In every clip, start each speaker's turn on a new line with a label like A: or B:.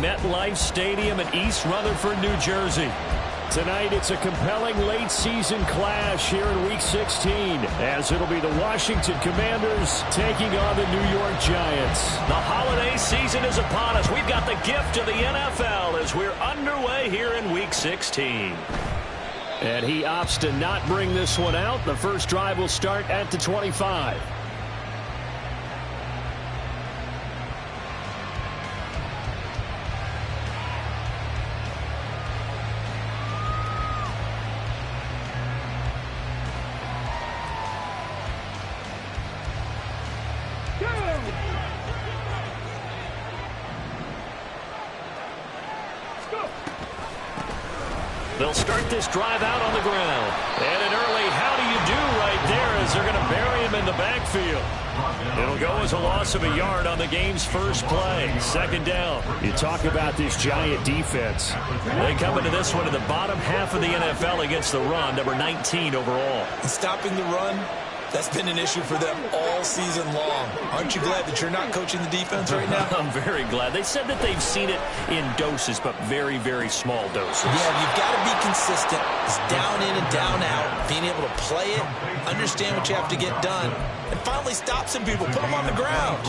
A: MetLife Stadium in East Rutherford, New Jersey. Tonight, it's a compelling late-season clash here in Week 16, as it'll be the Washington Commanders taking on the New York Giants.
B: The holiday season is upon us. We've got the gift of the NFL as we're underway here in Week 16.
A: And he opts to not bring this one out. The first drive will start at the 25.
B: They'll start this drive out on the ground. And an early how do you do right there as they're going to bury him in the backfield. It'll go as a loss of a yard on the game's first play. Second down.
A: You talk about this Giant defense.
B: They come into this one in the bottom half of the NFL against the run, number 19 overall.
C: And stopping the run, that's been an issue for them all season long. Aren't you glad that you're not coaching the defense right now?
B: I'm very glad. They said that they've seen it in doses, but very, very small doses.
C: Yeah, you've got to be consistent. It's down in and down out. Being able to play it, understand what you have to get done, and finally stop some people, put them on the ground.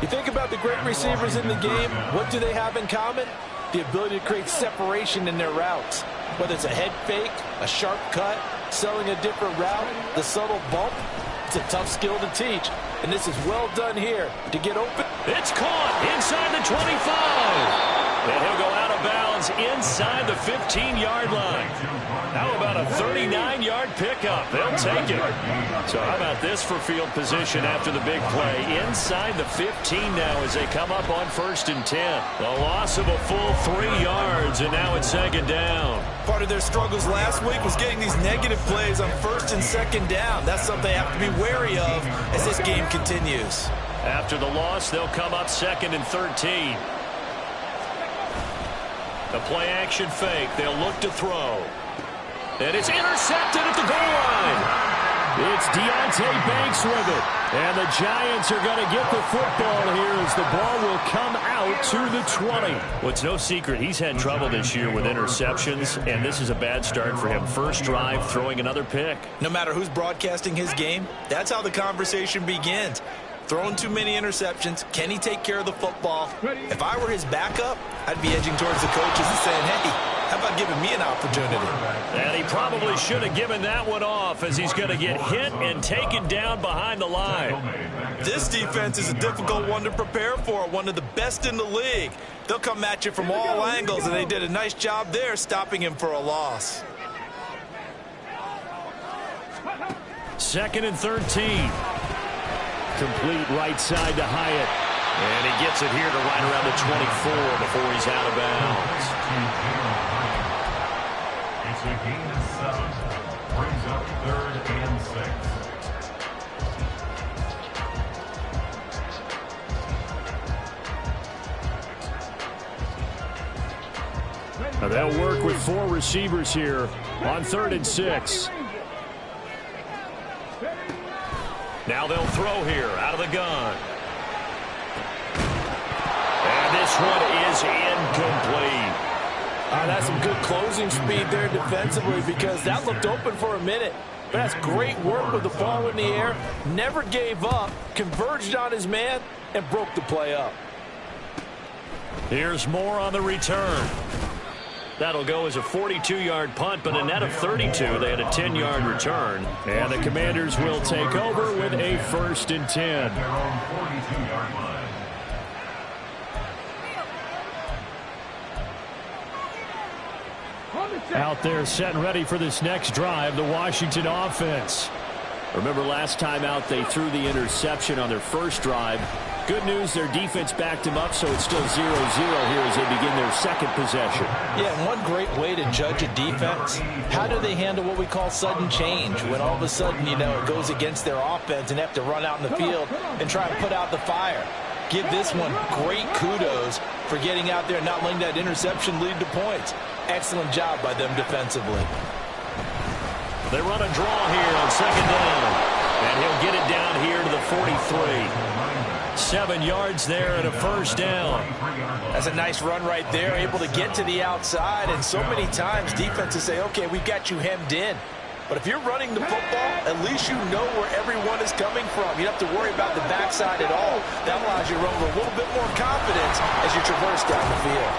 D: You think about the great receivers in the game, what do they have in common? The ability to create separation in their routes. Whether it's a head fake, a sharp cut, selling a different route, the subtle bump, it's a tough skill to teach. And this is well done here to get open.
B: It's caught inside the 25. And he'll go out of bounds inside the 15-yard line. How about a 39-yard pickup? They'll take it. So how about this for field position after the big play? Inside the 15 now as they come up on 1st and 10. A loss of a full 3 yards, and now it's second down.
C: Part of their struggles last week was getting these negative plays on 1st and 2nd down. That's something they have to be wary of as this game continues.
B: After the loss, they'll come up 2nd and 13. The play action fake. They'll look to throw. And it's intercepted at the goal line.
A: It's Deonte Banks with it. And the Giants are going to get the football here as the ball will come out to the 20.
B: Well, it's no secret he's had trouble this year with interceptions, and this is a bad start for him. First drive, throwing another pick.
C: No matter who's broadcasting his game, that's how the conversation begins. Throwing too many interceptions. Can he take care of the football? If I were his backup, I'd be edging towards the coaches and saying, hey, how about giving me an opportunity?
B: And he probably should have given that one off as he's going to get hit and taken down behind the line.
C: This defense is a difficult one to prepare for, one of the best in the league. They'll come at you from all angles, and they did a nice job there stopping him for a loss.
A: 2nd and 13. Complete right side to Hyatt.
B: And he gets it here to right around the 24 before he's out of bounds.
E: It's a gain of 7. Brings up 3rd and 6.
A: Now they'll work with 4 receivers here on 3rd and 6.
B: Now they'll throw here out of the gun. And this one is incomplete.
D: That's some good closing speed there defensively because that looked open for a minute. But that's great work with the ball in the air. Never gave up, converged on his man, and broke the play up.
B: Here's more on the return. That'll go as a 42-yard punt, but a net of 32. They had a 10-yard return.
A: And the Commanders will take over with a 1st and 10. Out there set and ready for this next drive, the Washington offense. Remember last time out they threw the interception on their first drive. Good news, their defense backed them up, so it's still 0-0 here as they begin their second possession.
D: Yeah, and one great way to judge a defense, how do they handle what we call sudden change? When all of a sudden, you know, it goes against their offense and they have to run out in the field and try and put out the fire. Give this one great kudos for getting out there and not letting that interception lead to points. Excellent job by them defensively.
B: They run a draw here on 2nd down. And he'll get it down here to the 43. 7 yards there and a first down.
D: That's a nice run right there, able to get to the outside. And so many times defenses say, okay, we've got you hemmed in. But if you're running the football, at least you know where everyone is coming from. You don't have to worry about the backside at all. That allows you to run with a little bit more confidence as you traverse down the field.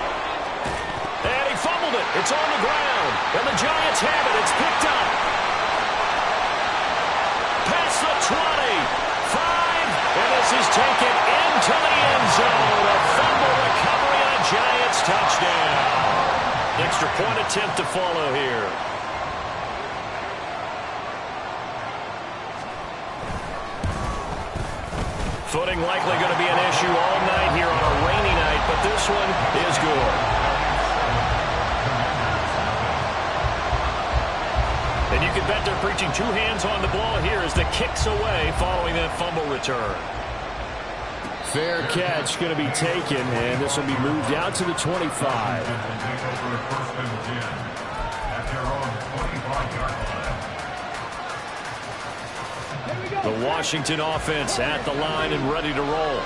B: And he fumbled it. It's on the ground. And the Giants have it. It's picked up. Past the 20. 5. And this is taken into the end zone. A fumble recovery and a Giants touchdown. Extra point attempt to follow here. Footing likely going to be an issue all night here on a rainy night, but this one is good. And you can bet they're preaching 2 hands on the ball here as the kick's away following that fumble return.
A: Fair catch going to be taken, and this will be moved out to the 25.
E: First and 10 at their own 25-yard line.
A: The Washington offense at the line and ready to roll.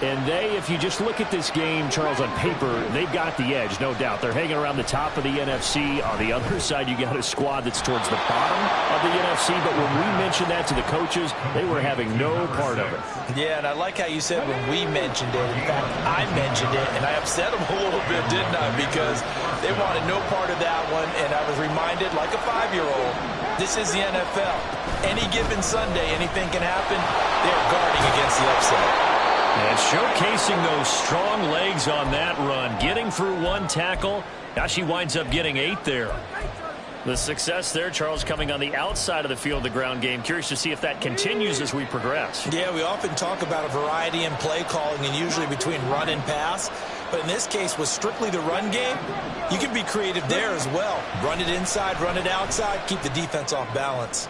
A: And if you just look at this game, Charles, on paper, they've got the edge, no doubt. They're hanging around the top of the NFC. On the other side, you got a squad that's towards the bottom of the NFC. But when we mentioned that to the coaches, they were having no part of it.
D: Yeah, and I like how you said when we mentioned it. In fact, I mentioned it, and I upset them a little bit, didn't I? Because they wanted no part of that one, and I was reminded, like a 5-year-old, this is the NFL. Any given Sunday, anything can happen. They're guarding against the upset.
B: And showcasing those strong legs on that run. Getting through 1 tackle. Now she winds up getting 8 there. The success there, Charles, coming on the outside of the field, the ground game. Curious to see if that continues as we progress.
C: Yeah, we often talk about a variety in play calling and usually between run and pass. But in this case, with strictly the run game, you can be creative there as well. Run it inside, run it outside, keep the defense off balance.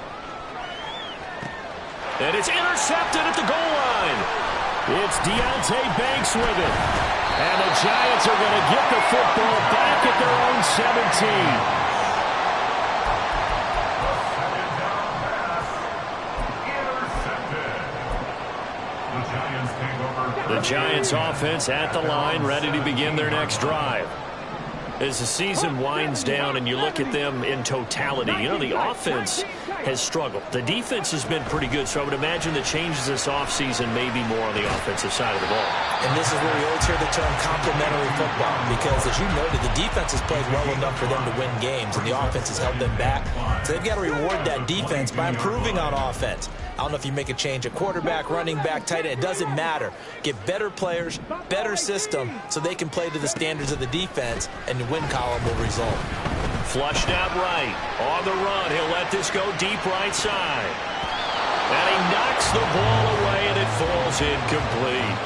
B: And it's intercepted at the goal line.
A: It's Deonte Banks with it. And the Giants are going to get the football back at their own 17.
B: The Giants offense at the line, ready to begin their next drive. As the season winds down and you look at them in totality, you know, the offense has struggled. The defense has been pretty good, so I would imagine the changes this offseason may be more on the offensive side of the ball.
C: And this is where we always hear the term complementary football, because as you noted, the defense has played well enough for them to win games, and the offense has held them back. So they've got to reward that defense by improving on offense. I don't know if you make a change at quarterback, running back, tight end. It doesn't matter. Get better players, better system, so they can play to the standards of the defense, and the win column will result.
B: Flushed out right. On the run, he'll let this go deep right side. And he knocks the ball away, and it falls incomplete.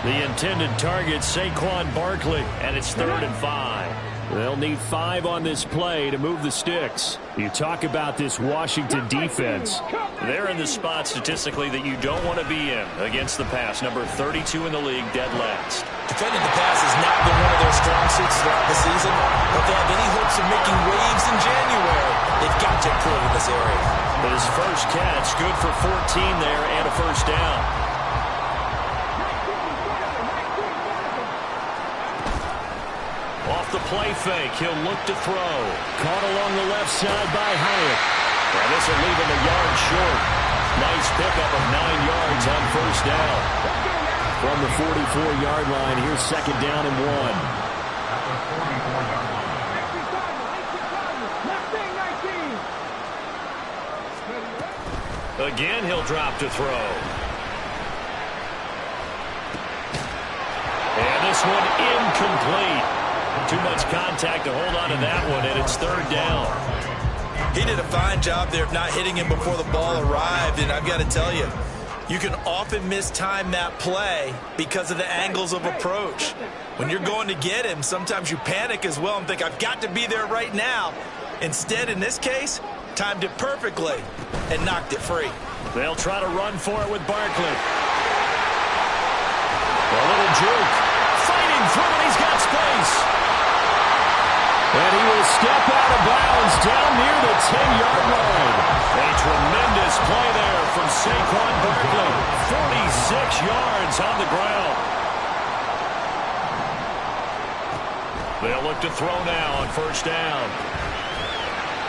B: The intended target, Saquon Barkley, and it's 3rd and 5.
A: They'll need 5 on this play to move the sticks. You talk about this Washington defense.
B: They're in the spot statistically that you don't want to be in against the pass. Number 32 in the league, dead last.
C: Defending the pass has not been one of their strong suits throughout the season. But if they have any hopes of making waves in January, they've got to improve in this area.
B: But his first catch, good for 14 there and a first down. Off the play fake, he'll look to throw.
A: Caught along the left side by Hyatt.
B: And this will leave him a yard short. Nice pickup of 9 yards on first down.
A: From the 44-yard line, here's 2nd down and 1.
B: Again, he'll drop to throw. And this one incomplete. Too much contact to hold on to that one, and it's 3rd down.
C: He did a fine job there of not hitting him before the ball arrived, and I've got to tell you, you can often mistime that play because of the angles of approach. When you're going to get him, sometimes you panic as well and think, I've got to be there right now. Instead, in this case, timed it perfectly and knocked it free.
B: They'll try to run for it with Barkley. A little juke. Fighting through it, he's got space.
A: And he will step out of bounds down near the 10-yard line.
B: A tremendous play there from Saquon Barkley. 46 yards on the ground. They'll look to throw now on first down.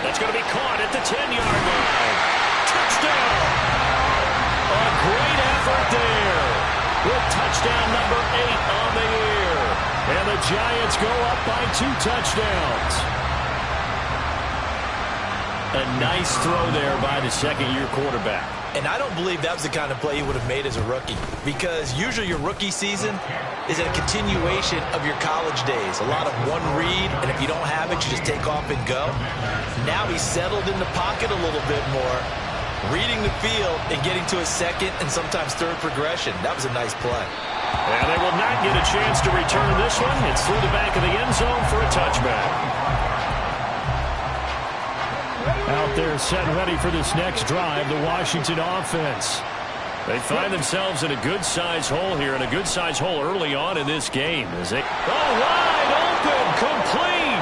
B: That's going to be caught at the 10-yard line. Touchdown! A great effort there. With touchdown number 8 on the year. And the Giants go up by 2 touchdowns. A nice throw there by the second-year quarterback.
C: And I don't believe that was the kind of play he would have made as a rookie, because usually your rookie season is a continuation of your college days. A lot of one read, and if you don't have it, you just take off and go. Now he's settled in the pocket a little bit more, reading the field and getting to a second and sometimes third progression. That was a nice play.
B: And they will not get a chance to return this one. It's through the back of the end zone for a touchback.
A: Out there set ready for this next drive, the Washington offense.
B: They find themselves in a good-sized hole here, and a good-sized hole early on in this game. As they wide open, complete.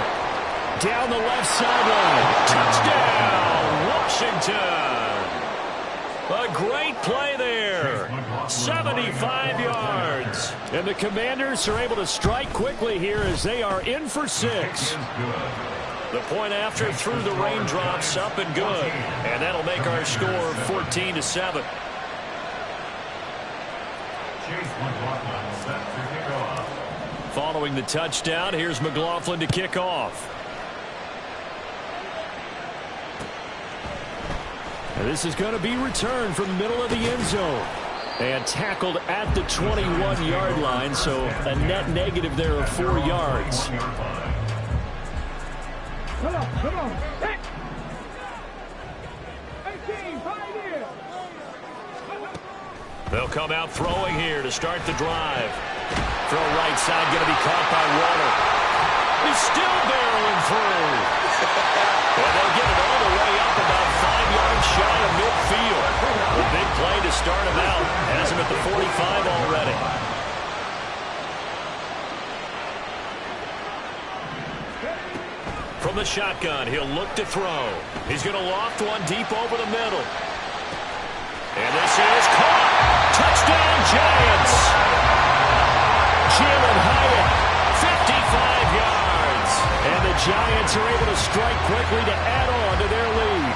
B: Down the left sideline. Touchdown, Washington. A great play there. 75 yards. And the Commanders are able to strike quickly here as they are in for 6. The point after through the raindrops, up and good. And that'll make our score 14-7. Following the touchdown, here's McLaughlin to kick off.
A: And this is going to be returned from the middle of the end zone. And tackled at the 21-yard line, so a net negative there of 4 yards.
F: Come on. Hey. 18, pioneer.
B: They'll come out throwing here to start the drive. Throw right side, going to be caught by Water. He's still barreling through. And they'll get it all the way up about 5 yards shy of midfield. A big play to start him out. Has him at the 45 already. From the shotgun, he'll look to throw. He's going to loft one deep over the middle. And this is caught. Touchdown, Giants. Jalen Hyatt, 55 yards. And the Giants are able to strike quickly to add on to their lead.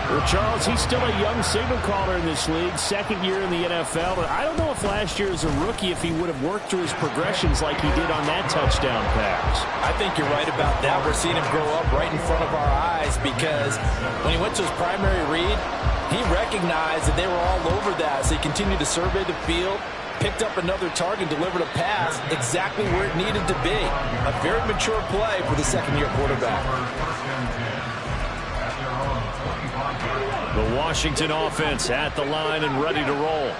A: Well, Charles, he's still a young signal caller in this league, second year in the NFL. But I don't know if last year as a rookie, if he would have worked through his progressions like he did on that touchdown pass.
D: I think you're right about that. We're seeing him grow up right in front of our eyes, because when he went to his primary read, he recognized that they were all over that. So he continued to survey the field, picked up another target, delivered a pass exactly where it needed to be. A very mature play for the second-year quarterback.
B: The Washington offense at the line and ready to roll.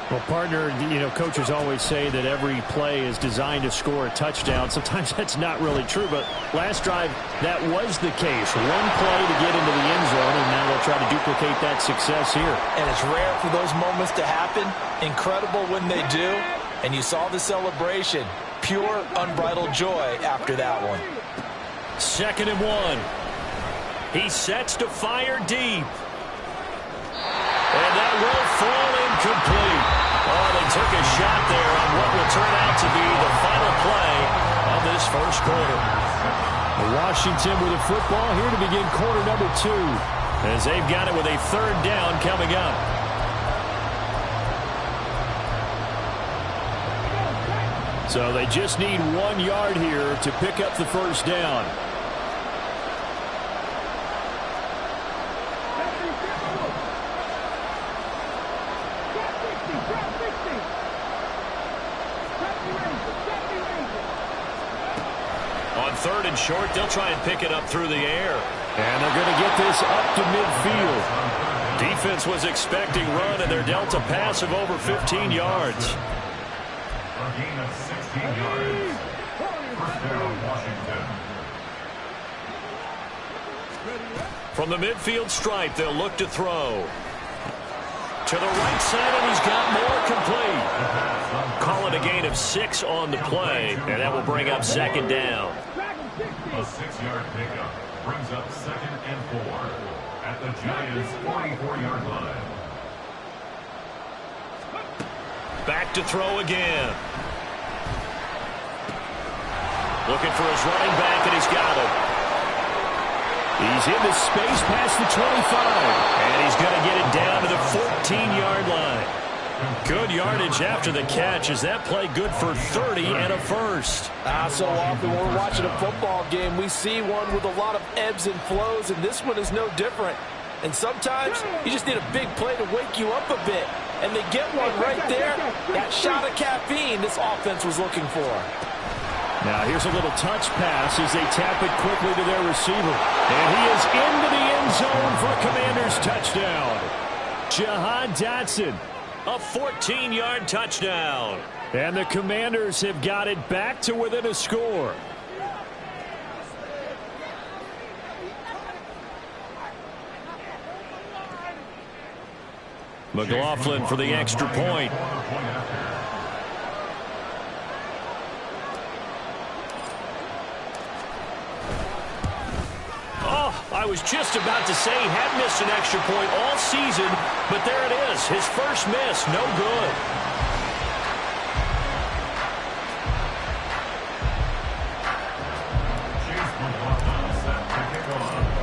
A: Well, partner, coaches always say that every play is designed to score a touchdown. Sometimes that's not really true, but last drive, that was the case. One play to get into the end zone, and now they'll try to duplicate that success here.
D: And it's rare for those moments to happen. Incredible when they do. And you saw the celebration. Pure, unbridled joy after that one.
B: 2nd and 1. He sets to fire deep. And that will fall incomplete. Oh, they took a shot there on what will turn out to be the final play of this first quarter.
A: Washington with a football here to begin quarter number 2.
B: As they've got it with a 3rd down coming up.
A: So they just need 1 yard here to pick up the first down.
B: On 3rd and short, they'll try and pick it up through the air.
A: And they're going to get this up to midfield.
B: Defense was expecting run, and they're dealt a pass of over 15 yards.
E: A gain of 16 yards. First down, Washington.
B: From the midfield stripe, they'll look to throw. To the right side, and he's got more complete. Call it a gain of 6 on the play, and that will bring up 2nd down.
E: A 6-yard pickup brings up 2nd and 4 at the Giants' 44-yard line.
B: Back to throw again. Looking for his running back, and he's got it. He's into space past the 25. And he's going to get it down to the 14-yard line. Good yardage after the catch. Is that play good for 30 and a first?
D: So often when we're watching a football game, we see one with a lot of ebbs and flows, and this one is no different. And sometimes you just need a big play to wake you up a bit. And they get one right there. That shot of caffeine this offense was looking for.
A: Now here's a little touch pass as they tap it quickly to their receiver. And he is into the end zone for a Commanders touchdown. Jahan Dotson.
B: A 14-yard touchdown.
A: And the Commanders have got it back to within a score.
B: McLaughlin for the extra point. I was just about to say he had missed an extra point all season, but there it is. His first miss, no good.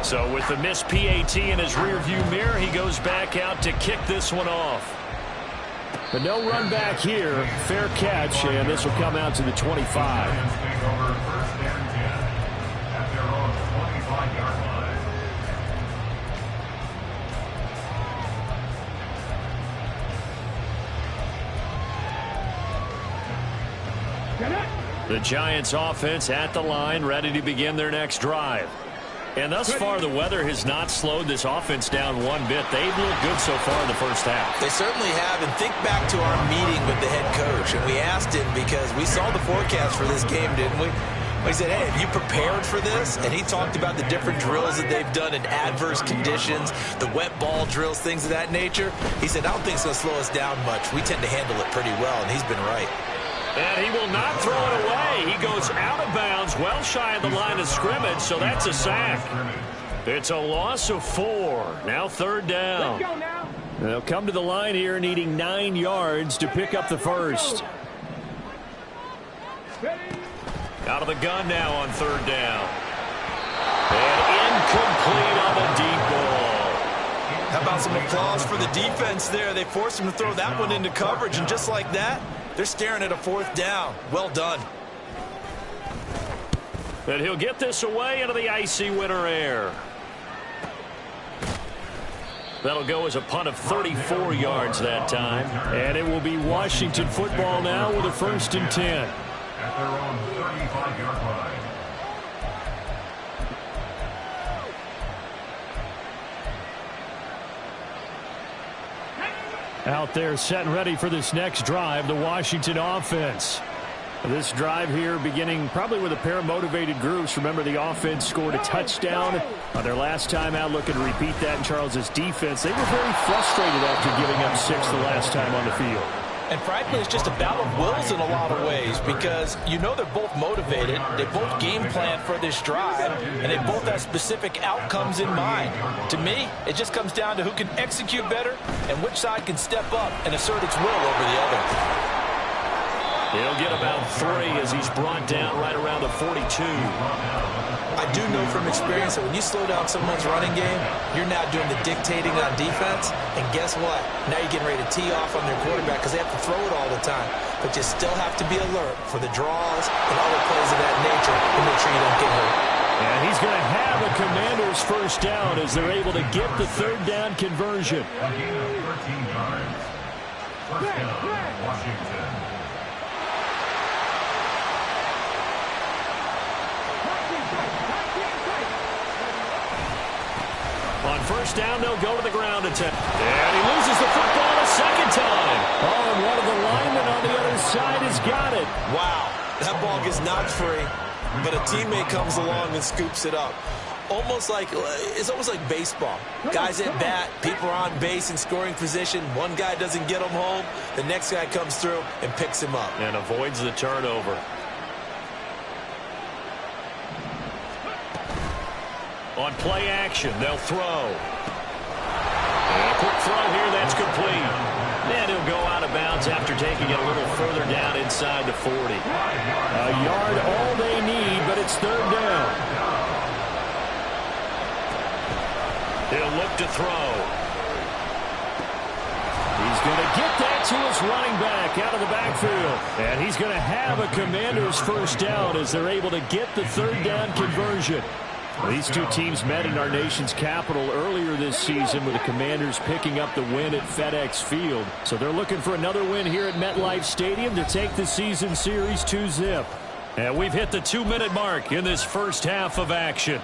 B: So with the missed PAT in his rearview mirror, he goes back out to kick this one off.
A: But no run back here. Fair catch, and this will come out to the 25.
B: The Giants offense at the line, ready to begin their next drive. And thus far, the weather has not slowed this offense down one bit. They've looked good so far in the first half.
C: They certainly have. And think back to our meeting with the head coach. And we asked him because we saw the forecast for this game, didn't we? We said, hey, have you prepared for this? And he talked about the different drills that they've done in adverse conditions, the wet ball drills, things of that nature. He said, I don't think it's going to slow us down much. We tend to handle it pretty well, and he's been right.
B: And he will not throw it away. He goes out of bounds, well shy of the line of scrimmage, so that's a sack. It's a loss of 4. Now third down.
A: They'll come to the line here needing 9 yards to pick up the first.
B: Out of the gun now on third down. And incomplete on the deep ball.
C: How about some applause for the defense there? They forced him to throw that one into coverage, and just like that, they're staring at a fourth down. Well done.
B: And he'll get this away into the icy winter air. That'll go as a punt of 34 yards that time.
A: And it will be Washington football now with a 1st and 10.
E: At their own 35-yard line.
A: Out there set and ready for this next drive, the Washington offense. This drive here beginning probably with a pair of motivated groups. Remember, the offense scored a touchdown on their last time out. Looking to repeat that in Charles's defense. They were very frustrated after giving up 6 the last time on the field.
D: And frankly, it's just a battle of wills in a lot of ways because you know they're both motivated. They both game plan for this drive, and they both have specific outcomes in mind. To me, it just comes down to who can execute better and which side can step up and assert its will over the other.
B: He'll get about 3 as he's brought down right around the 42.
C: I do know from experience that when you slow down someone's running game, you're now doing the dictating on defense. And guess what? Now you're getting ready to tee off on their quarterback because they have to throw it all the time. But you still have to be alert for the draws and other plays of that nature to make sure you don't get hurt.
A: And he's going to have a Commanders first down as they're able to get the third down conversion.
E: A gain of 13 yards. First down, Washington.
B: On first down, they'll go to the ground attempt. And he loses the football a second time.
A: Oh, and one of the linemen on the other side has got it.
C: Wow, that ball gets knocked free, but a teammate comes along and scoops it up. It's almost like baseball. Guys at bat, people are on base in scoring position. One guy doesn't get him home. The next guy comes through and picks him up.
B: And avoids the turnover. On play action, they'll throw. And a quick throw here, that's complete.
A: And he'll go out of bounds after taking it a little further down inside the 40. A yard all they need, but it's third down.
B: He'll look to throw.
A: He's going to get that to his running back out of the backfield. And he's going to have a Commanders first down as they're able to get the third down conversion. These two teams met in our nation's capital earlier this season with the Commanders picking up the win at FedEx Field. So they're looking for another win here at MetLife Stadium to take the season series 2-zip.
B: And we've hit the 2-minute mark in this first half of action.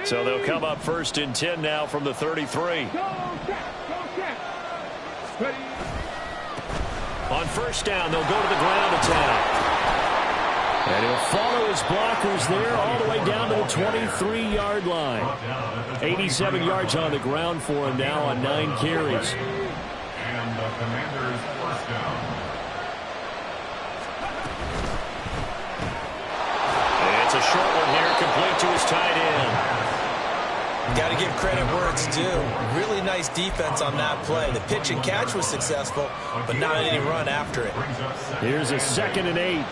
B: So they'll come up 1st and 10 now from the 33.
A: On first down, they'll go to the ground attack. And he'll follow his blockers there all the way down to the 23-yard line. 87 yards on the ground for him now on 9 carries.
E: And the Commanders' first down.
B: It's a short one here, complete to his tight end.
C: Got to give credit where it's due. Really nice defense on that play. The pitch and catch was successful, but not any run after it.
A: Here's a 2nd and 8.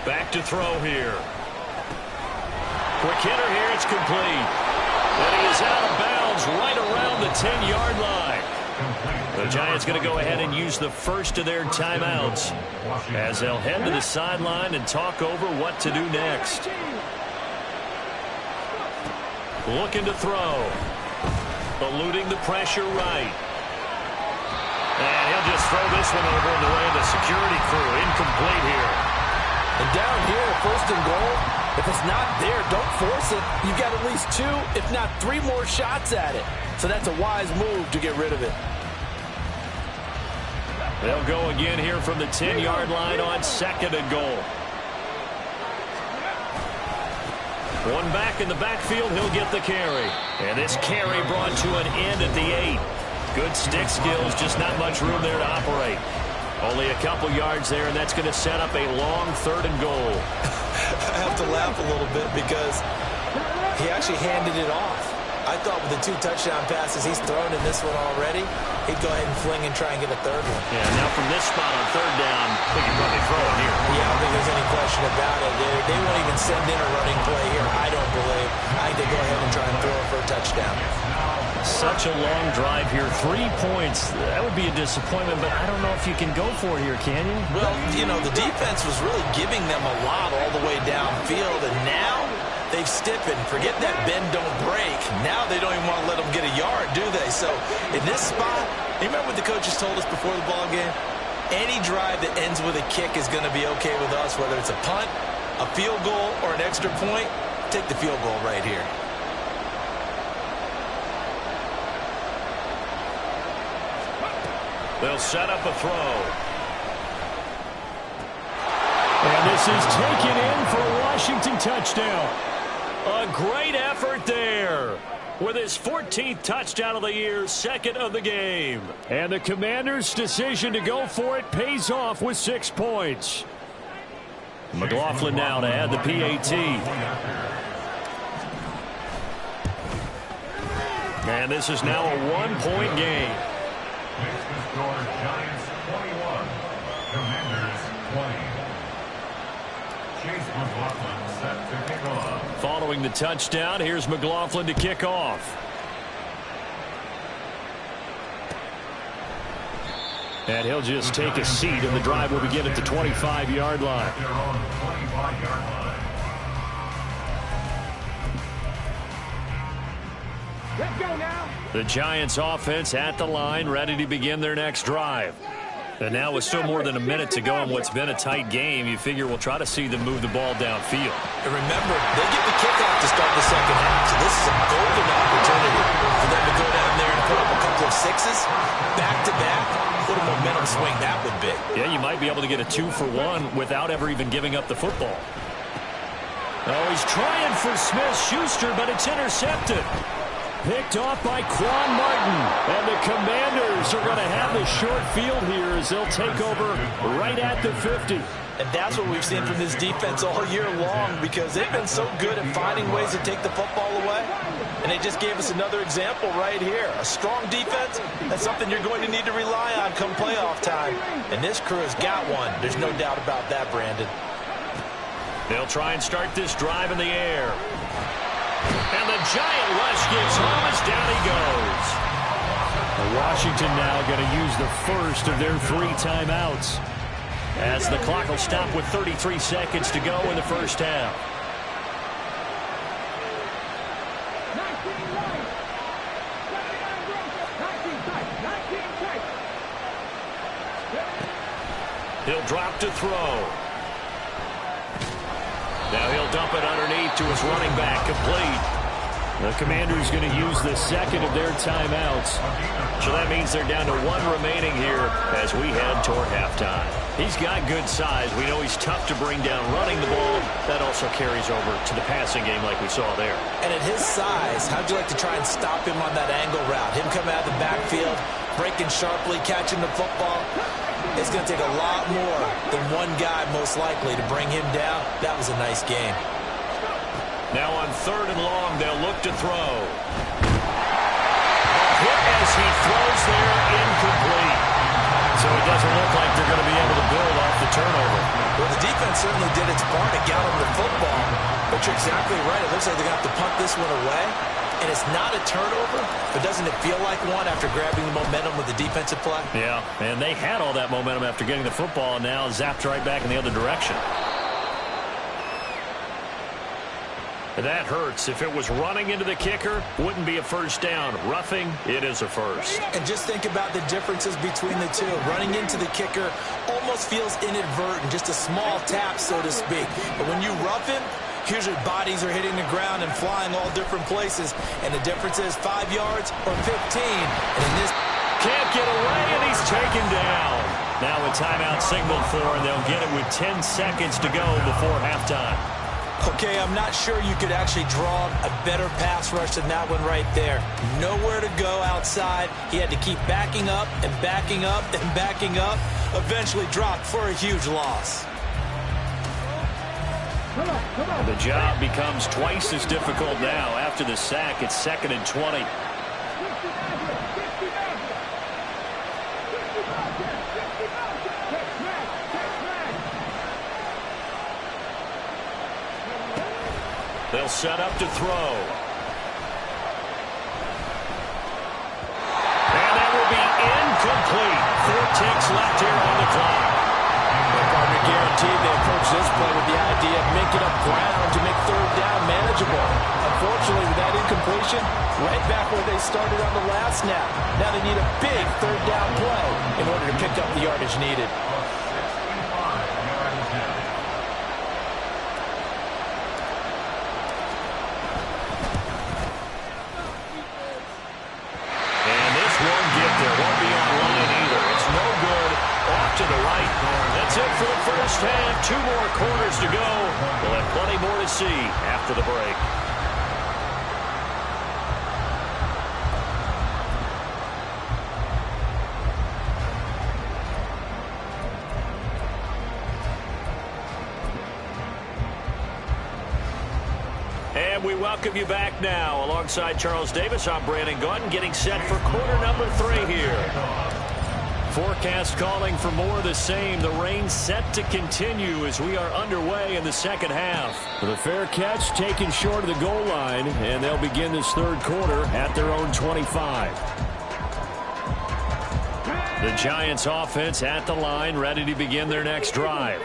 B: Back to throw here. Quick hitter here, it's complete. And he is out of bounds right around the 10-yard line. The Giants going to go ahead and use the first of their timeouts as they'll head to the sideline and talk over what to do next. Looking to throw. Eluding the pressure right. And he'll just throw this one over in the way of the security crew. Incomplete here.
D: And down here, 1st and goal, if it's not there, don't force it. You've got at least 2, if not 3 more shots at it. So that's a wise move to get rid of it.
B: They'll go again here from the 10-yard line on 2nd and goal. One back in the backfield, he'll get the carry. And this carry brought to an end at the 8. Good stick skills, just not much room there to operate. Only a couple yards there, and that's going to set up a long 3rd and goal.
C: I have to laugh a little bit because he actually handed it off. I thought with the 2 touchdown passes he's thrown in this one already, he'd go ahead and fling and try and get a 3rd one.
B: Yeah, now from this spot on 3rd down, they can probably throw it here.
C: Yeah, I don't think there's any question about it. They won't even send in a running play here, I don't believe. I think they go ahead and try and throw it for a touchdown.
A: Such a long drive here. 3 points. That would be a disappointment, but I don't know if you can go for it here, can you?
C: Well, you know, the defense was really giving them a lot all the way downfield, and now they've stiffened. Forget that bend, don't break. Now they don't even want to let them get a yard, do they? So in this spot, you remember what the coaches told us before the ball game? Any drive that ends with a kick is going to be okay with us, whether it's a punt, a field goal, or an extra point. Take the field goal right here.
B: They'll set up a throw.
A: And this is taken in for a Washington touchdown.
B: A great effort there. With his 14th touchdown of the year, 2nd of the game.
A: And the Commanders' decision to go for it pays off with 6 points. McLaughlin now to add the PAT.
B: And this is now a 1-point game.
E: Makes the score Giants 21, Commanders 20. Chase McLaughlin set to kick off.
B: Following the touchdown, here's McLaughlin to kick off.
A: And he'll just take a seat, and the drive will begin at the 25-yard line.
E: Their own 25-yard line.
F: Let's go now.
B: The Giants offense at the line, ready to begin their next drive. And now with still more than a minute to go in what's been a tight game, you figure we'll try to see them move the ball downfield.
C: And remember, they get the kickoff to start the second half, so this is a golden opportunity for them to go down there and put up a couple of sixes back-to-back, what a momentum swing that would be.
A: Yeah, you might be able to get a 2-for-1 without ever even giving up the football. Oh, he's trying for Smith-Schuster, but it's intercepted. Picked off by Quan Martin. And the Commanders are going to have the short field here as they'll take over right at the 50.
D: And that's what we've seen from this defense all year long, because they've been so good at finding ways to take the football away. And they just gave us another example right here. A strong defense, that's something you're going to need to rely on come playoff time. And this crew has got one. There's no doubt about that, Brandon.
A: They'll try and start this drive in the air. And the giant rush gets home as down he goes. Washington now going to use the first of their 3 timeouts, as the clock will stop with 33 seconds to go in the first half. He'll drop to throw. Now he'll dump it underneath to his running back, complete. The Commanders going to use the second of their timeouts. So that means they're down to 1 remaining here as we head toward halftime. He's got good size. We know he's tough to bring down running the ball. That also carries over to the passing game like we saw there.
D: And at his size, how'd you like to try and stop him on that angle route? Him coming out of the backfield, breaking sharply, catching the football. It's going to take a lot more than one guy, most likely, to bring him down. That was a nice game.
A: Now on 3rd and long, they'll look to throw. A hit as he throws there, incomplete. So it doesn't look like they're going to be able to build off the turnover.
C: Well, the defense certainly did its part to get him the football. But you're exactly right. It looks like they're going to have to punt this one away. And it's not a turnover, but doesn't it feel like one after grabbing the momentum with the defensive play?
A: Yeah, and they had all that momentum after getting the football, and now zapped right back in the other direction. That hurts. If it was running into the kicker, wouldn't be a first down. Roughing, it is a first.
C: And just think about the differences between the two. Running into the kicker almost feels inadvertent, just a small tap, so to speak. But when you rough him, here's your bodies are hitting the ground and flying all different places. And the difference is 5 yards or 15. And in this,
A: can't get away, and he's taken down. Now a timeout signaled for, and they'll get it with 10 seconds to go before halftime.
C: Okay, I'm not sure you could actually draw a better pass rush than that one right there. Nowhere to go outside. He had to keep backing up and backing up and backing up. Eventually dropped for a huge loss.
A: The job becomes twice as difficult now. After the sack, it's 2nd and 20. They'll set up to throw. And that will be incomplete. 4 ticks left here on the clock.
D: Partner guaranteed they approach this play with the idea of making up ground to make 3rd down manageable. Unfortunately, with that incompletion, right back where they started on the last snap. Now they need a big 3rd down play in order to pick up the yardage needed.
A: To the right. That's it for the first half. 2 more quarters to go. We'll have plenty more to see after the break. And we welcome you back now. Alongside Charles Davis, I'm Brandon Gaudin, getting set for quarter number 3 here. Forecast calling for more of the same. The rain set to continue as we are underway in the second half. The fair catch taken short of the goal line, and they'll begin this 3rd quarter at their own 25. The Giants offense at the line, ready to begin their next drive.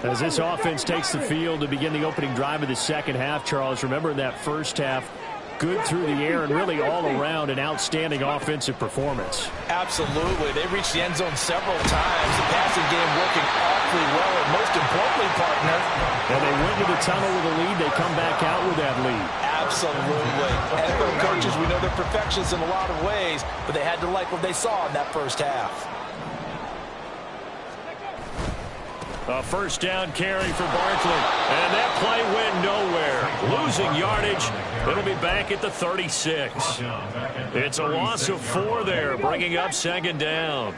A: As this offense takes the field to begin the opening drive of the second half, Charles, remember in that first half, good through the air and really all around an outstanding offensive performance.
D: Absolutely. They reached the end zone several times. The passing game working awfully tremendously well, and most importantly, partner.
A: And they went to the tunnel with a lead. They come back out with that lead.
D: Absolutely. NFL coaches, we know they're perfectionists in a lot of ways, but they had to like what they saw in that first half.
B: A first down carry for Barkley. And that play went nowhere. Losing yardage. It'll be back at the 36. It's a loss of 4 there, bringing up second down.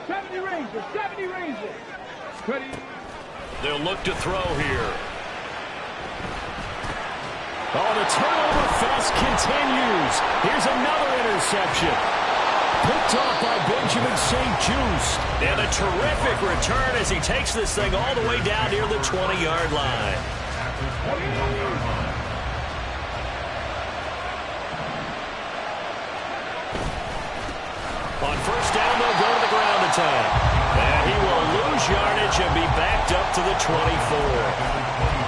F: 70 Rangers, 70 Rangers. Ready.
B: They'll look to throw here.
A: Oh, the turnover fest continues. Here's another interception. Picked off by Benjamin St-Juste.
B: And a terrific return as he takes this thing all the way down near the 20-yard line. On first down, they'll go to the ground attack. And he will lose yardage and be backed up to the 24.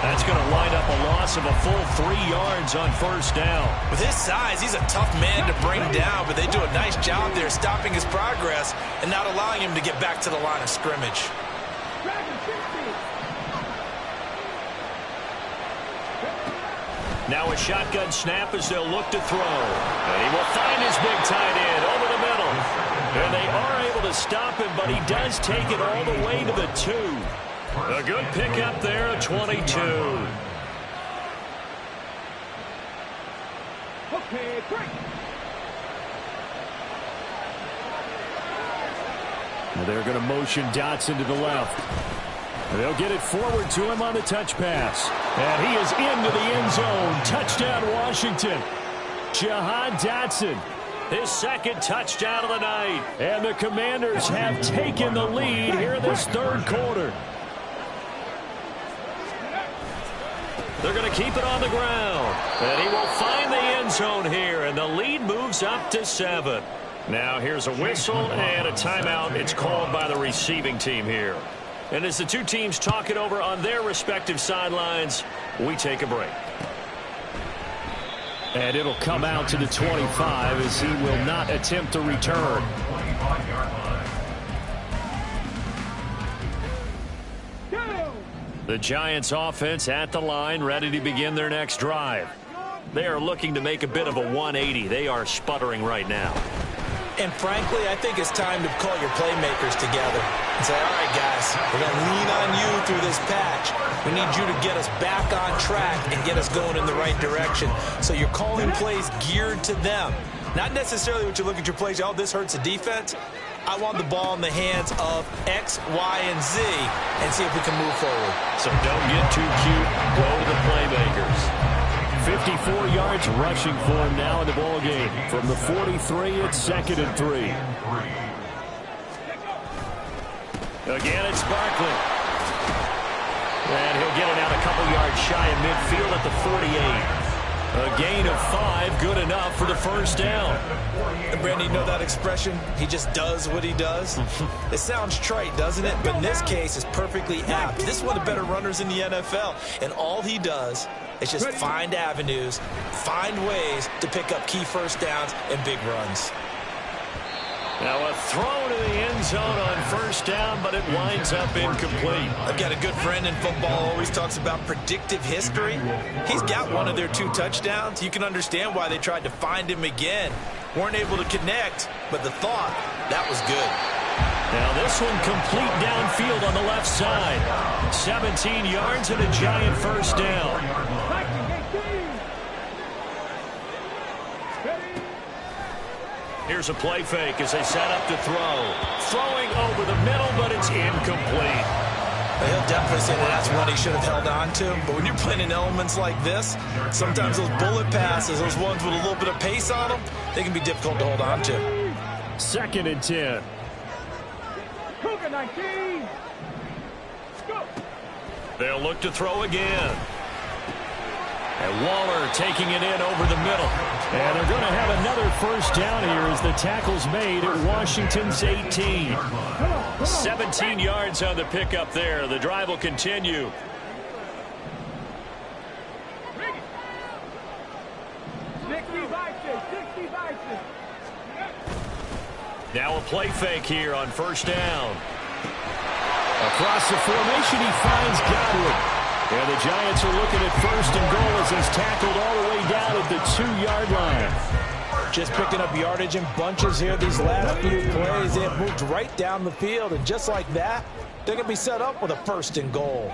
B: That's going to wind up a loss of a full 3 yards on first down.
C: With his size, he's a tough man to bring down, but they do a nice job there stopping his progress and not allowing him to get back to the line of scrimmage.
B: Now a shotgun snap as they'll look to throw. And he will find his big tight end over the middle. And they are able to stop him, but he does take it all the way to the 2. A good pickup there at 22.
F: Okay, break.
A: They're going to motion Dotson to the left. They'll get it forward to him on the touch pass. And he is into the end zone. Touchdown, Washington. Jahan Dotson.
B: His second touchdown of the night.
A: And the Commanders have taken the lead here in this third quarter.
B: They're going to keep it on the ground. And he will find the end zone here. And the lead moves up to 7. Now here's a whistle and a timeout. It's called by the receiving team here. And as the two teams talk it over on their respective sidelines, we take a break.
A: And it'll come out to the 25 as he will not attempt to return.
B: The Giants offense at the line, ready to begin their next drive. They are looking to make a bit of a 180. They are sputtering right now.
C: And frankly, I think it's time to call your playmakers together and say, all right, guys, we're going to lean on you through this patch. We need you to get us back on track and get us going in the right direction. So you're calling plays geared to them. Not necessarily what you look at your plays, oh, this hurts the defense. I want the ball in the hands of X, Y, and Z and see if we can move forward.
B: So don't get too cute. Go to the playmakers.
A: 54 yards rushing for him now in the ball game. From the 43, it's 2nd and 3.
B: Again, it's Barkley. And he'll get it out a couple yards shy of midfield at the 48. A gain of 5, good enough for the first down.
C: And Brandon, you know that expression? He just does what he does. It sounds trite, doesn't it? But in this case, it's perfectly apt. This is one of the better runners in the NFL. And all he does is just find avenues, find ways to pick up key first downs and big runs.
B: Now a throw to the end zone on first down, but it winds up incomplete.
C: I've got a good friend in football, always talks about predictive history. He's got one of their 2 touchdowns. You can understand why they tried to find him again. Weren't able to connect, but the thought, that was good.
B: Now this one complete downfield on the left side. 17 yards and a giant first down. Here's a play fake as they set up to throw. Throwing over the middle, but it's incomplete.
C: He'll definitely say that that's one he should have held on to. But when you're playing in elements like this, sometimes those bullet passes, those ones with a little bit of pace on them, they can be difficult to hold on to.
A: 2nd and 10.
F: Cougar 19. Go.
B: They'll look to throw again. And Waller taking it in over the middle.
A: And they're going to have another first down here as the tackle's made at Washington's 18.
B: 17 yards on the pickup there. The drive will continue. Now a play fake here on first down.
A: Across the formation, he finds Godwin. And the Giants are looking at first and goal as he's tackled all the way down at the 2-yard line.
D: Just picking up yardage in bunches here these last few plays. They have moved right down the field, and just like that, they're going to be set up with a first and goal.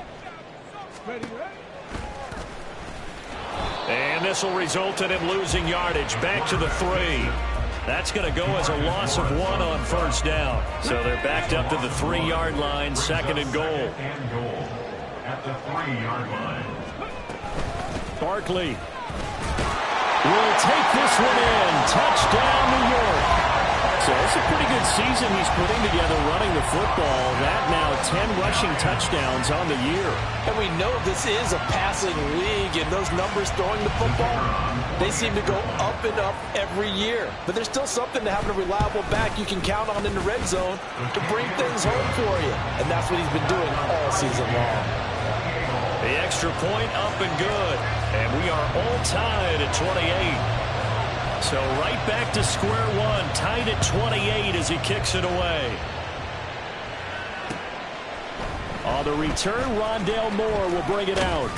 B: And this will result in him losing yardage back to the 3. That's going to go as a loss of 1 on first down. So they're backed up to the 3-yard line, second and goal.
E: At the 3-yard line.
A: Barkley will take this one in. Touchdown, New York. So it's a pretty good season he's putting together running the football. That now 10 rushing touchdowns on the year.
D: And we know this is a passing league, and those numbers throwing the football, they seem to go up and up every year. But there's still something to having a reliable back you can count on in the red zone to bring things home for you. And that's what he's been doing all season long.
B: The extra point up and good. And we are all tied at 28. So right back to square one, tied at 28 as he kicks it away.
A: On the return, Rondale Moore will bring it out.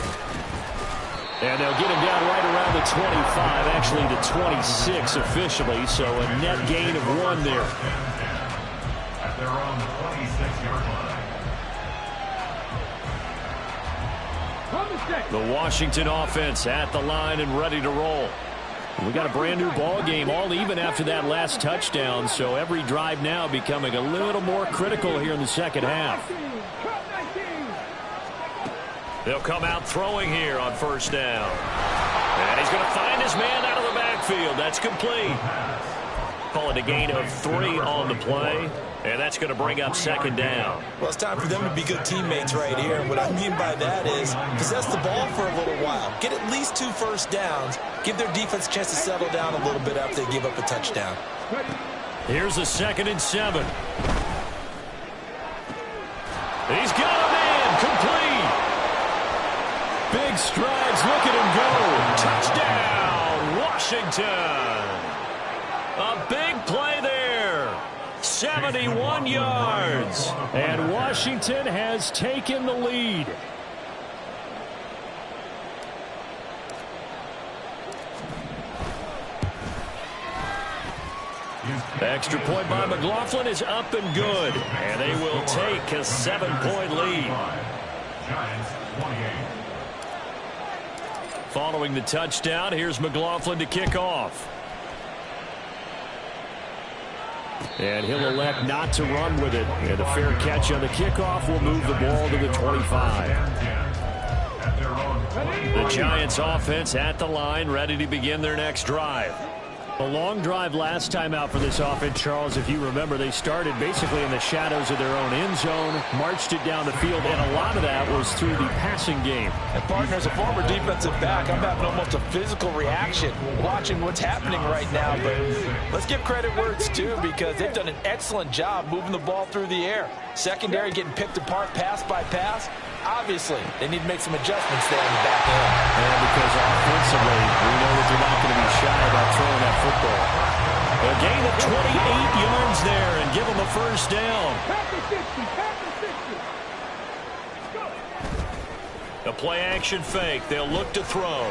A: And they'll get him down right around the 25, actually the 26 officially, so a net gain of 1 there.
E: At their own 26-yard line.
B: The Washington offense at the line and ready to roll.
A: We got a brand new ball game, all even after that last touchdown, so every drive now becoming a little more critical here in the second half.
B: They'll come out throwing here on first down. And he's going to find his man out of the backfield. That's complete. Call it a gain of 3 on the play. And that's going to bring up second down.
C: Well, it's time for them to be good teammates right here. And what I mean by that is possess the ball for a little while. Get at least 2 first downs. Give their defense a chance to settle down a little bit after they give up a touchdown.
B: Here's a 2nd and 7. He's got a man complete.
A: Big strides. Look at him go.
B: Touchdown, Washington. A big play there. 71 yards.
A: And Washington has taken the lead.
B: Extra point by McLaughlin is up and good. And they will take a 7-point lead.
E: Giants 28.
B: Following the touchdown, here's McLaughlin to kick off.
A: And he'll elect not to run with it. And a fair catch on the kickoff will move the ball to the 25.
B: The Giants offense at the line, ready to begin their next drive.
A: A long drive last time out for this offense, Charles. If you remember, they started basically in the shadows of their own end zone, marched it down the field, and a lot of that was through the passing game.
D: And partner, as a former defensive back, I'm having almost a physical reaction watching what's happening right now. But let's give credit where it's due, because they've done an excellent job moving the ball through the air. Secondary getting picked apart pass by pass. Obviously, they need to make some adjustments there in the back end.
A: And because offensively, we know that they're not going to be shy about throwing that football.
B: A gain of 28 yards there and give them a first down. A play action fake. They'll look to throw.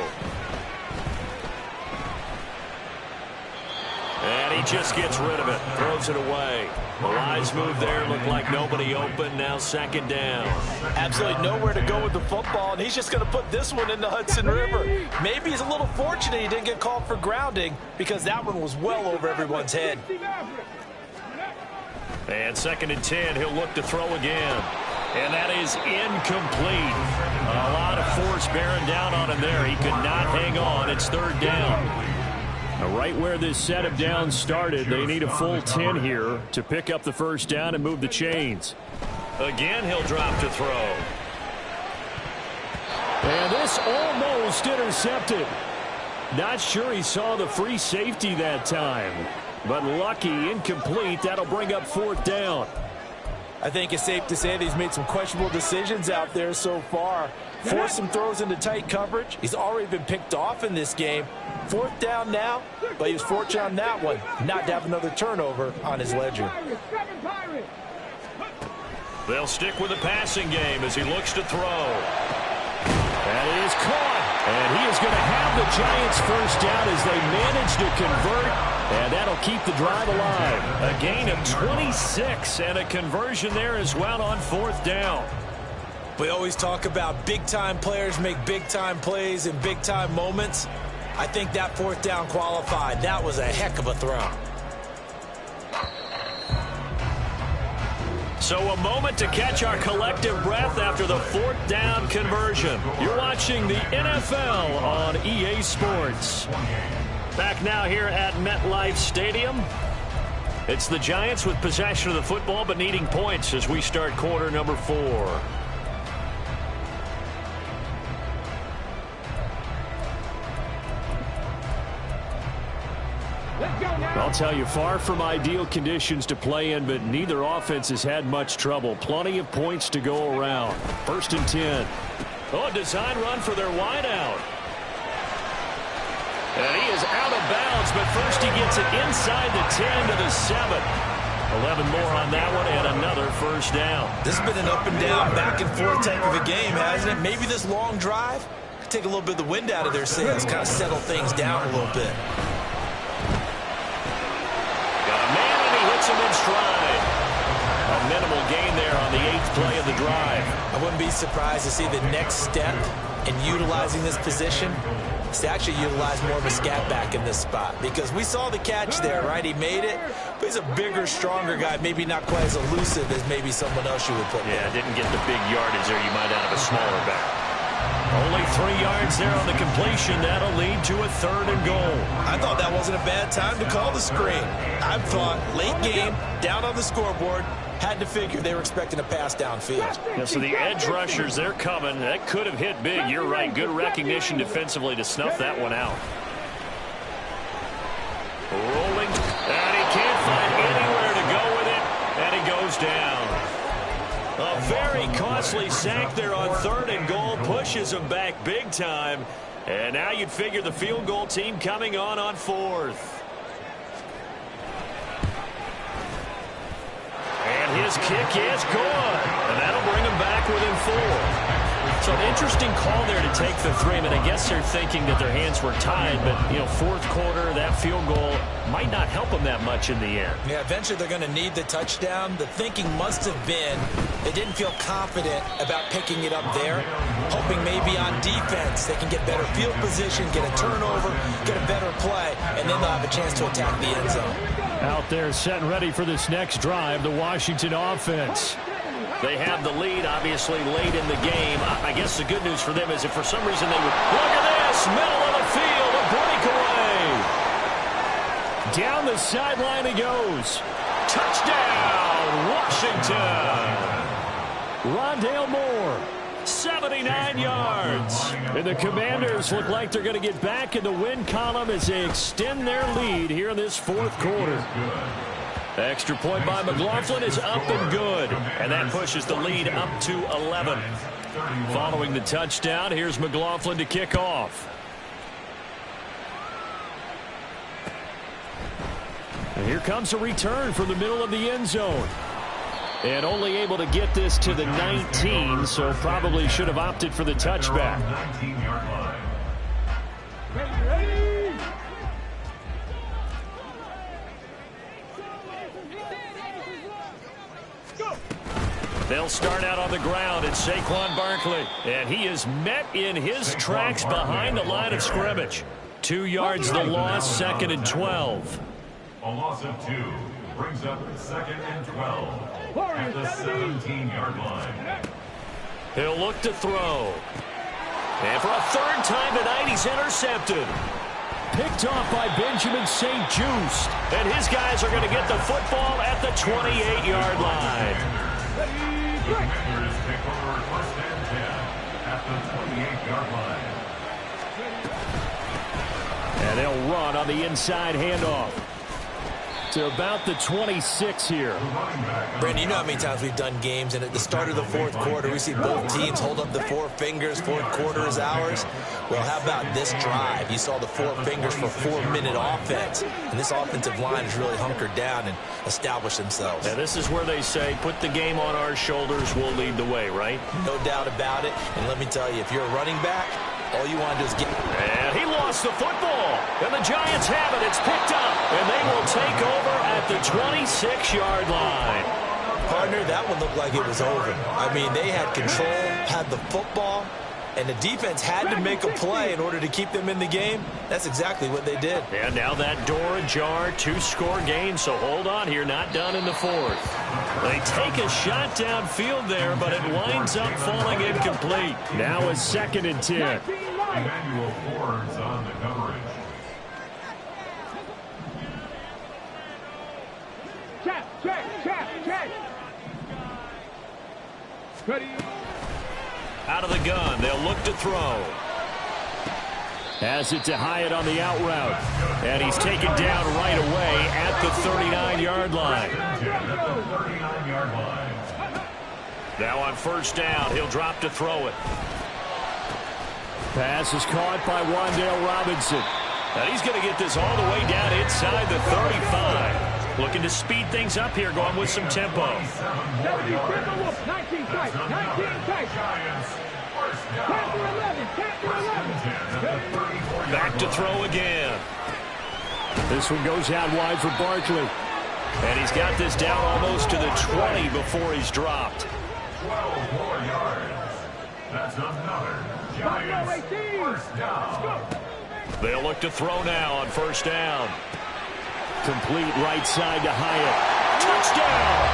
B: And he just gets rid of it. Throws it away. The wise move there. Looked like nobody open. Now second down.
D: Absolutely nowhere to go with the football, and he's just going to put this one in the Hudson River. Maybe he's a little fortunate he didn't get called for grounding, because that one was well over everyone's head.
B: And 2nd and 10. He'll look to throw again. And that is incomplete. A lot of force bearing down on him there. He could not hang on. It's 3rd down.
A: Right where this set of downs started, they need a full 10 here to pick up the first down and move the chains.
B: Again, he'll drop to throw.
A: And this almost intercepted. Not sure he saw the free safety that time, but lucky, incomplete. That'll bring up 4th down.
D: I think it's safe to say that he's made some questionable decisions out there so far. Forced some throws into tight coverage. He's already been picked off in this game. 4th down now, but he was fortunate on that one not to have another turnover on his ledger.
B: They'll stick with the passing game as he looks to throw. That is caught. And he is going to have the Giants first down as they manage to convert. And that'll keep the drive alive. A gain of 26 and a conversion there as well on 4th down.
C: We always talk about big-time players make big-time plays in big-time moments. I think that 4th down qualified. That was a heck of a throw.
B: So a moment to catch our collective breath after the 4th down conversion. You're watching the NFL on EA Sports. Back now here at MetLife Stadium. It's the Giants with possession of the football but needing points as we start quarter number 4.
A: I'll tell you, far from ideal conditions to play in, but neither offense has had much trouble. Plenty of points to go around. 1st and 10.
B: Oh, a design run for their wideout. And he is out of bounds, but first he gets it inside the 10 to the 7. 11 more on that one and another first down.
C: This has been an up and down, back and forth type of a game, hasn't it? Maybe this long drive could take a little bit of the wind out of their sails, kind of settle things down a little bit.
B: Him in stride. A minimal gain there on the 8th play of the drive.
C: I wouldn't be surprised to see the next step in utilizing this position is to actually utilize more of a scat back in this spot, because we saw the catch there, right? He made it, but he's a bigger, stronger guy, maybe not quite as elusive as maybe someone else you would put there.
B: Yeah, didn't get the big yardage there you might out of a smaller back. Only 3 yards there on the completion. That'll lead to a 3rd and goal.
C: I thought that wasn't a bad time to call the screen. I thought late game, down on the scoreboard, had to figure they were expecting a pass downfield.
B: Yeah, so the edge rushers, they're coming. That could have hit big. You're right. Good recognition defensively to snuff that one out. Rolling. And he can't find anywhere to go with it. And he goes down. A very costly sack there on 3rd and goal. Pushes him back big time. And now you'd figure the field goal team coming on 4th. And his kick is good. And that'll bring him back within 4. So an interesting call there to take the 3. I mean, I guess they're thinking that their hands were tied, but, you know, 4th quarter, that field goal might not help them that much in the end.
C: Yeah, eventually they're going to need the touchdown. The thinking must have been they didn't feel confident about picking it up there, hoping maybe on defense they can get better field position, get a turnover, get a better play, and then they'll have a chance to attack the end zone.
A: Out there set and ready for this next drive, the Washington offense.
B: They have the lead, obviously, late in the game. I guess the good news for them is if for some reason they would... Look at this! Middle of the field, a breakaway!
A: Down the sideline he goes.
B: Touchdown, Washington!
A: Rondale Moore.
B: 79 yards.
A: And the Commanders look like they're going to get back in the win column as they extend their lead here in this 4th quarter.
B: Extra point by McLaughlin is up and good. And that pushes the lead up to 11.
A: Following the touchdown, here's McLaughlin to kick off. And here comes a return from the middle of the end zone. And only able to get this to the 19, so probably should have opted for the touchback.
E: 19-yard line.
F: Ready?
B: They'll start out on the ground. It's Saquon Barkley. And he is met in his tracks behind the line of scrimmage. 2 yards the loss, 2nd and 12.
E: A loss of 2 brings up 2nd and 12 at the 17-yard line.
B: He'll look to throw. And for a 3rd time tonight, he's intercepted.
A: Picked off by Benjamin St-Juste.
B: And his guys are going to get the football at the 28-yard line.
E: The Commanders take over 1st and 10 at the 28-yard line.
A: And they'll run on the inside handoff. to about the 26 here.
C: Brandon, you know how many times we've done games, and at the start of the fourth quarter, we see both teams hold up the four fingers, fourth quarter is ours. Well, how about this drive? You saw the four fingers for 4-minute offense, and this offensive line has really hunkered down and established themselves.
B: And this is where they say, put the game on our shoulders, we'll lead the way, right?
C: No doubt about it, and let me tell you, if you're a running back, all you want to do is get...
B: And he lost the football, and the Giants have it. It's picked up, and they will take over at the 26-yard line.
C: Partner, that one looked like it was over. I mean, they had control, had the football, and the defense had to make a play in order to keep them in the game. That's exactly what they did.
B: And now that door ajar, 2-score game, so hold on here, not done in the fourth. They take a shot downfield there, but it winds up falling incomplete.
A: Now a 2nd and 10.
E: Emmanuel Forbes on the coverage.
F: Check. Ready.
B: Out of the gun, they'll look to throw.
A: Has it to Hyatt on the out route. And he's taken down right away at the 39-yard line.
B: Now on first down, he'll drop to throw it.
A: Pass is caught by Wan'Dale Robinson.
B: And he's going to get this all the way down inside the 35. Looking to speed things up here, going with some tempo.
F: 19 tight.
B: Back to throw again.
A: This one goes out wide for Barkley.
B: And he's got this down almost to the 20 before he's dropped.
E: 12 more yards. That's another Giants first down.
B: They'll look to throw now on first down.
A: Complete right side to Hyatt. Touchdown!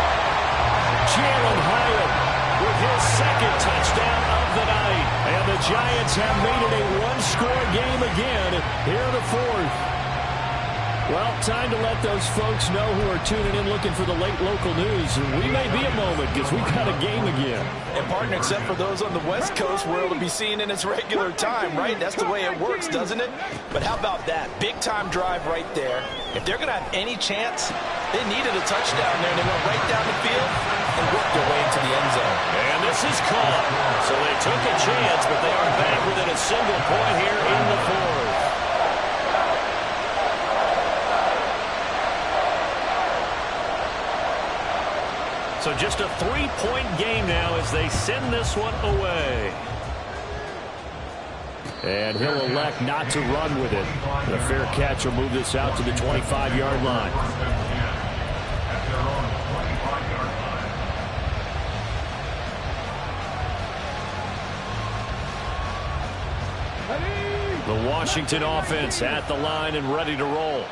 A: Jalen Hyatt with his 2nd touchdown of the night. And the Giants have made it a 1-score game again here in the fourth. Well, time to let those folks know who are tuning in looking for the late local news. We may be a moment because we've got a game again.
D: And, partner, except for those on the West Coast where it'll be seen in its regular time, right? That's the way it works, doesn't it? But how about that? Big-time drive right there. If they're going to have any chance, they needed a touchdown there, and they went right down the field and worked their way into the end zone.
B: And this is caught. So they took a chance, but they are back within a single point here in the fourth. So just a 3-point game now as they send this one away.
A: And he'll elect not to run with it. And a fair catch will move this out to the 25-yard line.
B: The Washington offense at the line and ready to roll.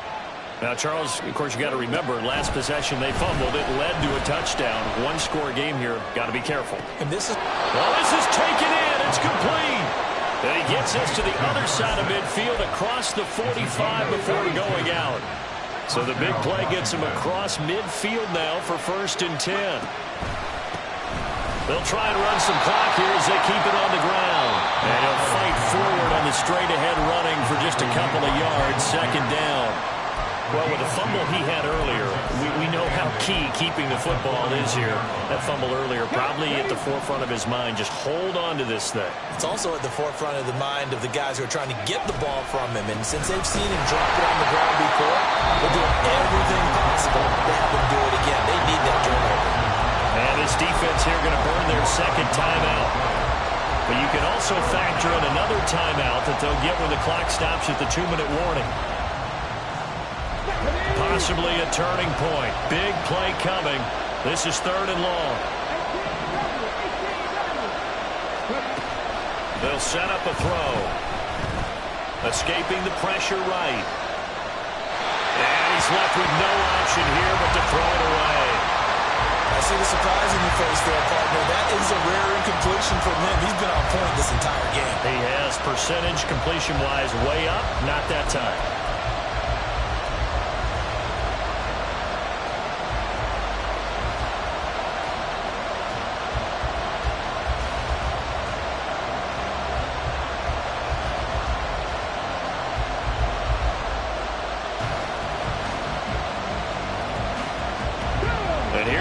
B: Now, Charles, of course, you got to remember, last possession they fumbled. It led to a touchdown. 1-score game here. Got to be careful.
C: And this is...
B: Well, this is taken in. It's complete. And he gets us to the other side of midfield across the 45 before going out. So the big play gets him across midfield now for 1st and 10. They'll try and run some clock here as they keep it on the ground. And he'll fight forward on the straight-ahead running for just a couple of yards. 2nd down. Well, with the fumble he had earlier, we know how key keeping the football is here. That fumble earlier probably at the forefront of his mind. Just hold on to this thing.
C: It's also at the forefront of the mind of the guys who are trying to get the ball from him. And since they've seen him drop it on the ground before, they're doing everything possible to have him do it again. They need that turnover.
B: And this defense here going to burn their 2nd timeout. But you can also factor in another timeout that they'll get when the clock stops at the 2-minute warning. Possibly a turning point. Big play coming. This is 3rd and long. They'll set up a throw. Escaping the pressure right. And he's left with no option here but to throw it away.
C: I see the surprise in your face there, partner. That is a rare incompletion from him. He's been on point this entire game.
B: He has percentage completion-wise way up. Not that time.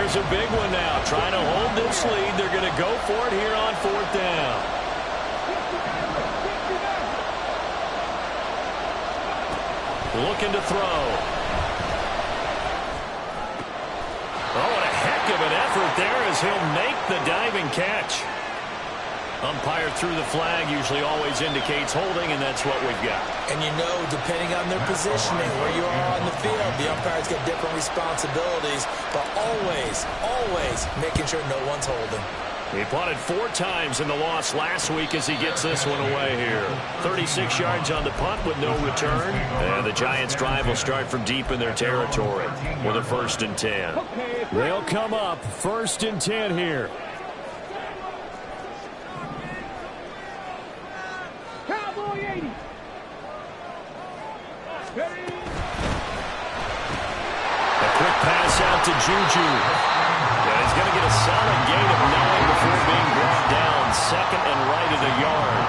B: There's a big one now. Trying to hold this lead. They're going to go for it here on 4th down. Looking to throw. Oh, and a heck of an effort there as he'll make the diving catch. Umpire threw the flag, usually always indicates holding, and that's what we've got.
C: And you know, depending on their positioning, where you are on the field, the umpires get different responsibilities, but always making sure no one's holding.
B: He punted 4 times in the loss last week as he gets this one away here. 36 yards on the punt with no return. And the Giants' drive will start from deep in their territory with a 1st and 10.
A: They'll come up 1st and 10 here.
F: Cowboy 80.
B: A quick pass out to Juju. And he's going to get a solid gain of 9 before being brought down. 2nd and right at a yard.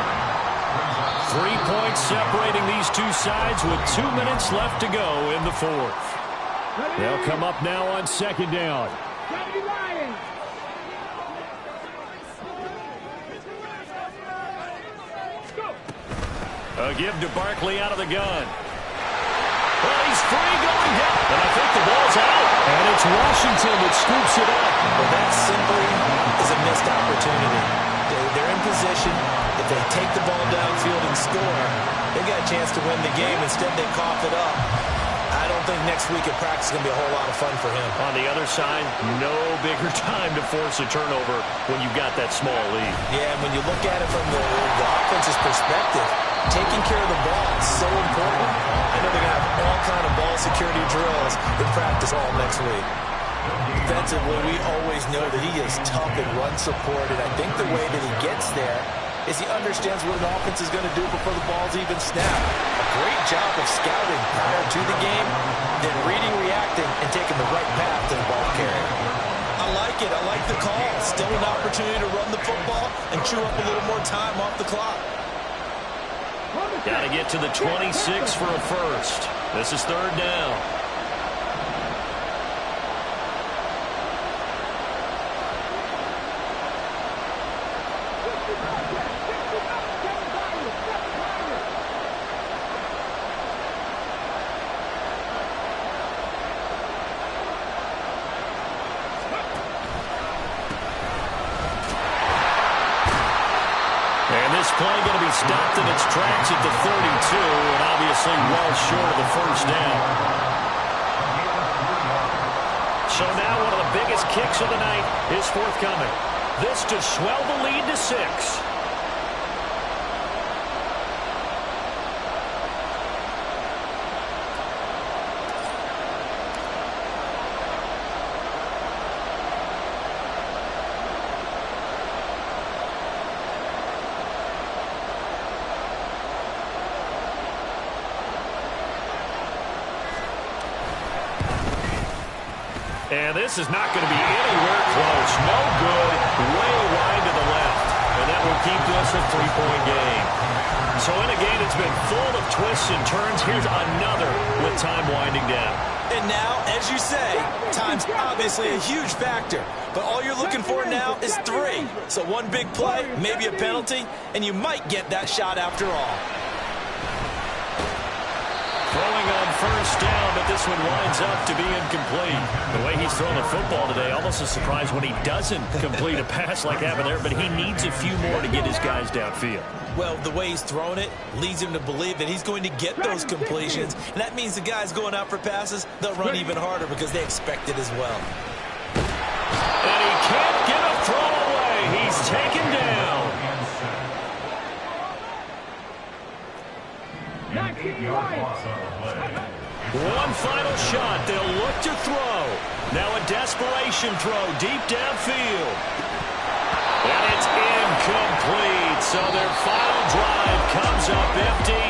B: 3 points separating these two sides with 2 minutes left to go in the 4th.
A: They'll come up now on 2nd down.
B: A give to Barkley out of the gun. Well, he's free going down. And I think the ball's out.
A: And it's Washington that scoops it up.
C: Well, that simply is a missed opportunity. They're in position. If they take the ball downfield and score, they got a chance to win the game. Instead, they cough it up. I don't think next week at practice is going to be a whole lot of fun for him.
B: On the other side, no bigger time to force a turnover when you've got that small lead.
C: Yeah, and when you look at it from the offense's perspective, taking care of the ball is so important. I know they're going to have all kind of ball security drills in practice all next week. Defensively, we always know that he is tough and run support, and I think the way that he gets there is he understands what an offense is going to do before the ball's even snapped. A great job of scouting prior to the game, then reading, reacting, and taking the right path to the ball carrier. I like it. I like the call. Still an opportunity to run the football and chew up a little more time off the clock.
B: Got to get to the 26 for a 1st. This is 3rd down. This play going to be stopped in its tracks at the 32, and obviously well short of the 1st down. So now one of the biggest kicks of the night is forthcoming. This to swell the lead to 6. And this is not going to be anywhere close. No good. Way wide to the left. And that will keep this a 3-point game. So in a game that's been full of twists and turns, here's another with time winding down.
C: And now, as you say, time's obviously a huge factor. But all you're looking for now is 3. So one big play, maybe a penalty, and you might get that shot after all.
B: Throwing on 1st down, but this one winds up to be incomplete. The way he's throwing the football today, almost a surprise when he doesn't complete a pass like happened there, but he needs a few more to get his guys downfield.
C: Well, the way he's thrown it leads him to believe that he's going to get those completions, and that means the guys going out for passes, they'll run even harder because they expect it as well.
B: And he can't get a throw away. He's taken down.
F: 19 yards.
B: One final shot. They'll look to throw. Now a desperation throw deep downfield. And it's incomplete. So their final drive comes up empty.